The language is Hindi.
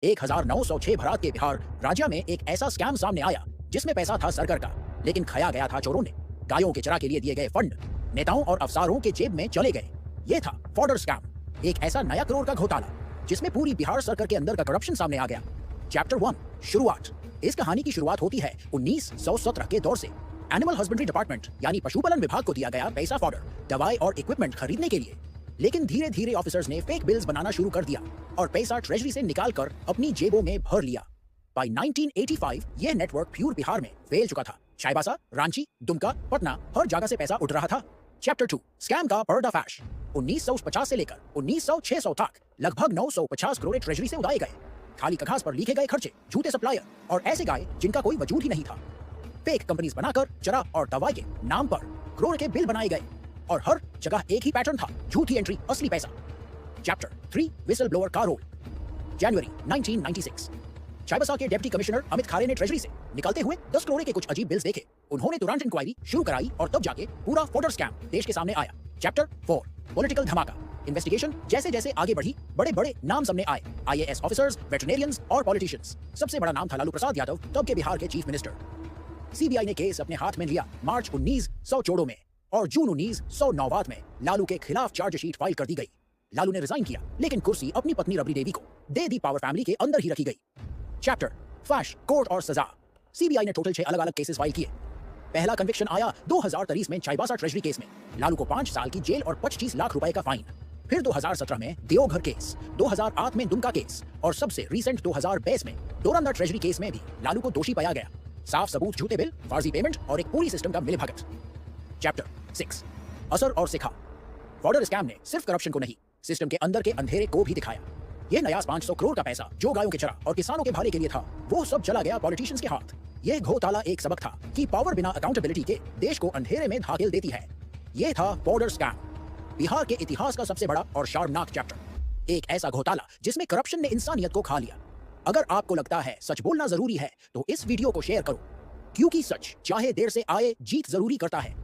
1906 भरात के बिहार राज्य में एक ऐसा स्कैम सामने आया जिसमें पैसा था सरकार का, लेकिन खाया गया था चोरों ने। गायों के चरा के लिए दिए गए फंड नेताओं और अफसरों के जेब में चले गए। ये था फॉडर स्कैम, एक ऐसा नया करोड़ का घोटाला जिसमें पूरी बिहार सरकार के अंदर का करप्शन सामने आ गया। चैप्टर 1 शुरुआत। इस कहानी की शुरुआत होती है 1917 के दौर से। एनिमल हस्बेंड्री डिपार्टमेंट यानी पशुपालन विभाग को दिया गया पैसा फॉडर, दवाई और इक्विपमेंट खरीदने के लिए। लेकिन धीरे धीरे ऑफिसर्स ने फेक बिल्स बनाना शुरू कर दिया और पैसा ट्रेजरी से निकालकर अपनी जेबों में भर लिया। बाय 1985 यह नेटवर्क प्यूर बिहार में फैल चुका था। चाईबासा, रांची, दुमका, पटना हर जगह से पैसा उठ रहा था। चैप्टर 2 स्कैम का पर्दाफाश। 1950 से लेकर 1900 तक लगभग 950 करोड़ ट्रेजरी से उड़ाए गए। खाली कागज पर लिखे गए खर्चे, झूठे सप्लायर और ऐसे गाय जिनका कोई वजूद ही नहीं था। फेक कंपनीज बनाकर चरा और दवाई के नाम पर करोड़ के बिल बनाए गए और हर जगह एक ही पैटर्न था, झूठी एंट्री, असली पैसा। चैप्टर 3 विसल ब्लोअर का रोल। जनवरी 1996 चाईबासा के डिप्टी कमिश्नर अमित खारे ने ट्रेजरी से निकलते हुए 10 करोड़ के कुछ अजीब बिल्स देखे। उन्होंने तुरंत इंक्वायरी शुरू कराई और तब जाके पूरा फॉडर स्कैम देश के सामने आया। चैप्टर 4 पॉलिटिकल धमाका। इन्वेस्टिगेशन जैसे जैसे आगे बढ़ी, बड़े बड़े नाम सामने आए। आईएएस ऑफिसर्स, वेटरनेरियंस और पॉलिटिशियंस। सबसे बड़ा नाम था लालू प्रसाद यादव, तब के बिहार के चीफ मिनिस्टर। सीबीआई ने केस अपने हाथ में लिया मार्च 1914 में और जून 1909 में लालू के खिलाफ चार्जशीट फाइल कर दी गई। लालू ने रिजाइन किया, लेकिन कुर्सी अपनी पत्नी रबड़ी देवी को दे दी। पावर फैमिली के अंदर ही रखी गई। चैप्टर फैश कोर्ट और सजा। सीबीआई ने टोटल 6 अलग अलग केसेस फाइल किए। पहला कन्विक्शन आया 2023 में चाईबासा ट्रेजरी केस में। लालू को 5 साल की जेल और 25 लाख रुपए का फाइन। फिर 2017 में देवघर केस, 2008 में दुमका केस और सबसे रिसेंट 2022 में डोरंडा ट्रेजरी केस में भी लालू को दोषी पाया गया। साफ सबूत, झूठे बिल, फर्जी पेमेंट और एक पूरी सिस्टम का मिलीभगत। चैप्टर 6 असर और सिखा। फॉडर स्कैम ने सिर्फ करप्शन को नहीं, सिस्टम के अंदर के अंधेरे को भी दिखाया। यह नया 500 करोड़ का पैसा जो गायों के चरा और किसानों के भले के लिए था, वो सब चला गया पॉलिटिशियंस के हाथ। यह घोटाला एक सबक था कि पावर बिना अकाउंटेबिलिटी के देश को अंधेरे में धकेल देती है। यह था फॉडर स्कैम, बिहार के इतिहास का सबसे बड़ा और शर्मनाक चैप्टर। एक ऐसा घोटाला जिसमें करप्शन ने इंसानियत को खा लिया। अगर आपको लगता है सच बोलना जरूरी है तो इस वीडियो को शेयर करो, क्योंकि सच चाहे देर से आए जीत जरूरी करता है।